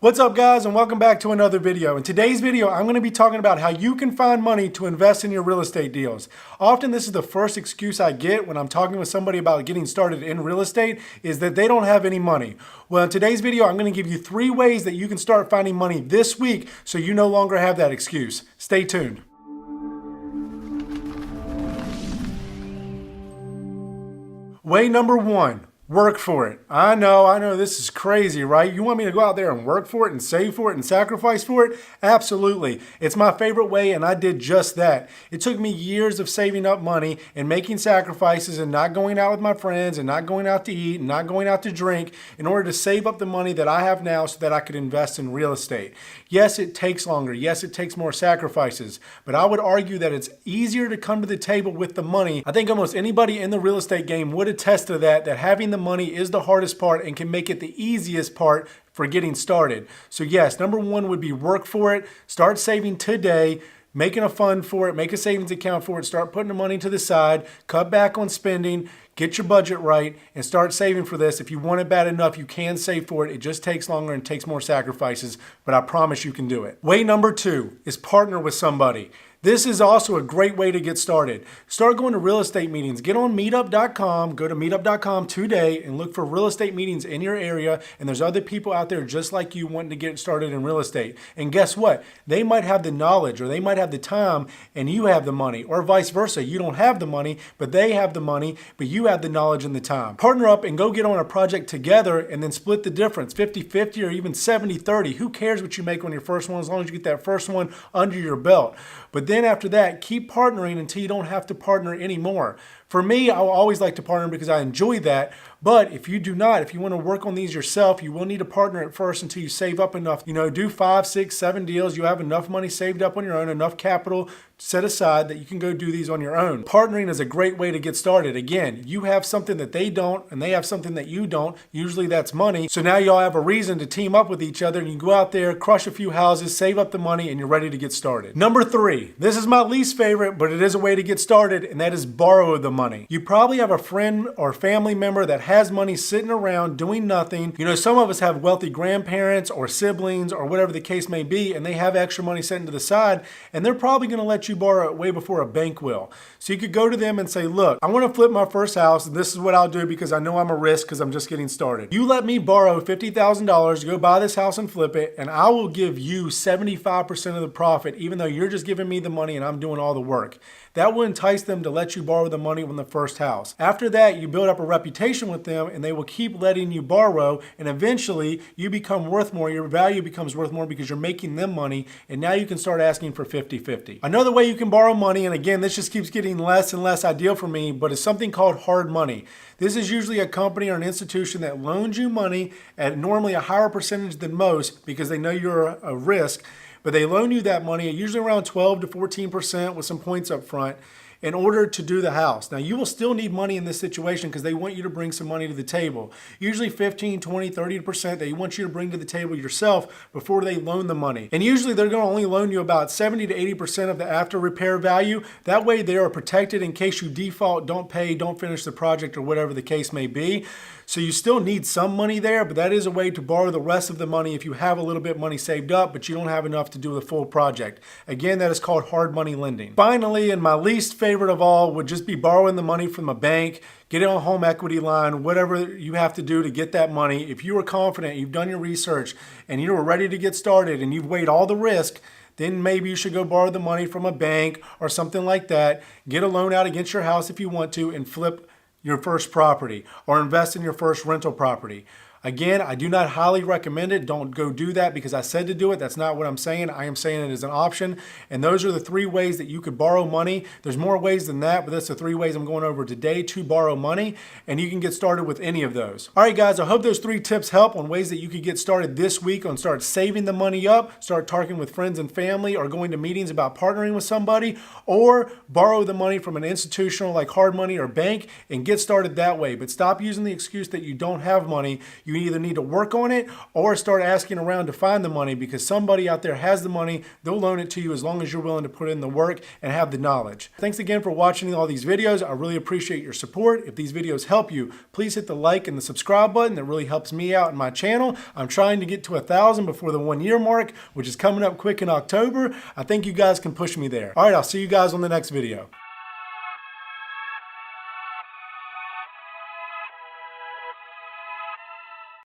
What's up guys, and welcome back to another video. In today's video, I'm going to be talking about how you can find money to invest in your real estate deals. Often this is the first excuse I get when I'm talking with somebody about getting started in real estate is that they don't have any money. Well, in today's video, I'm going to give you 3 ways that you can start finding money this week so you no longer have that excuse. Stay tuned. Way number 1. Work for it. I know this is crazy, right? You want me to go out there and work for it and save for it and sacrifice for it? Absolutely. It's my favorite way, and I did just that. It took me years of saving up money and making sacrifices and not going out with my friends and not going out to eat and not going out to drink in order to save up the money that I have now so that I could invest in real estate. Yes, it takes longer. Yes, it takes more sacrifices, but I would argue that it's easier to come to the table with the money. I think almost anybody in the real estate game would attest to that having the money is the hardest part and can make it the easiest part for getting started. So yes, number 1 would be work for it. Start saving today, making a fund for it, make a savings account for it, start putting the money to the side, cut back on spending, get your budget right, and start saving for this. If you want it bad enough, you can save for it. It just takes longer and takes more sacrifices, but I promise you can do it. Way number 2 is partner with somebody. This is also a great way to get started. Start going to real estate meetings. Get on meetup.com, go to meetup.com today and look for real estate meetings in your area. And there's other people out there just like you wanting to get started in real estate. And guess what? They might have the knowledge or they might have the time and you have the money, or vice versa. You don't have the money, but they have the money, but you have the knowledge and the time. Partner up and go get on a project together and then split the difference, 50-50 or even 70-30. Who cares what you make on your first one as long as you get that first one under your belt. But then after that, keep partnering until you don't have to partner anymore. For me, I will always like to partner because I enjoy that. But if you do not, if you want to work on these yourself, you will need to partner at first until you save up enough. Do 5, 6, 7 deals. You have enough money saved up on your own, enough capital set aside that you can go do these on your own. Partnering is a great way to get started. Again, you have something that they don't and they have something that you don't. Usually that's money. So now y'all have a reason to team up with each other and you go out there, crush a few houses, save up the money, and you're ready to get started. Number 3, this is my least favorite, but it is a way to get started, and that is borrow the money. You probably have a friend or family member that has money sitting around doing nothing. Some of us have wealthy grandparents or siblings or whatever the case may be, and they have extra money sitting to the side, and they're probably going to let you borrow it way before a bank will. So you could go to them and say, look, I want to flip my first house, and this is what I'll do because I know I'm a risk because I'm just getting started. You let me borrow $50,000 to go buy this house and flip it, and I will give you 75% of the profit, even though you're just giving me the money and I'm doing all the work. That will entice them to let you borrow the money on the first house. After that, you build up a reputation with them and they will keep letting you borrow, and eventually you become worth more. Your value becomes worth more because you're making them money, and now you can start asking for 50-50. Another way you can borrow money, and again, this just keeps getting less and less ideal for me, but it's something called hard money. This is usually a company or an institution that loans you money at normally a higher percentage than most because they know you're a risk. But they loan you that money at usually around 12 to 14% with some points up front in order to do the house. Now, you will still need money in this situation because they want you to bring some money to the table. Usually 15, 20, 30% they want you to bring to the table yourself before they loan the money. And usually they're going to only loan you about 70 to 80% of the after repair value. That way they are protected in case you default, don't pay, don't finish the project, or whatever the case may be. So you still need some money there, but that is a way to borrow the rest of the money if you have a little bit of money saved up, but you don't have enough to do the full project. Again, that is called hard money lending. Finally, and my least favorite of all would just be borrowing the money from a bank, get it on a home equity line, whatever you have to do to get that money. If you are confident, you've done your research, and you are ready to get started, and you've weighed all the risk, then maybe you should go borrow the money from a bank or something like that. Get a loan out against your house if you want to, and flip your first property or invest in your first rental property. Again, I do not highly recommend it. Don't go do that because I said to do it. That's not what I'm saying. I am saying it as an option. And those are the 3 ways that you could borrow money. There's more ways than that, but that's the 3 ways I'm going over today to borrow money. And you can get started with any of those. All right, guys, I hope those 3 tips help on ways that you could get started this week on start saving the money up, start talking with friends and family, or going to meetings about partnering with somebody, or borrow the money from an institutional like hard money or bank and get started that way. But stop using the excuse that you don't have money. You You either need to work on it or start asking around to find the money, because somebody out there has the money. They'll loan it to you as long as you're willing to put in the work and have the knowledge. Thanks again for watching all these videos. I really appreciate your support. If these videos help you, please hit the like and the subscribe button. That really helps me out and my channel. I'm trying to get to 1,000 before the 1 year mark, which is coming up quick in October. I think you guys can push me there. All right, I'll see you guys on the next video.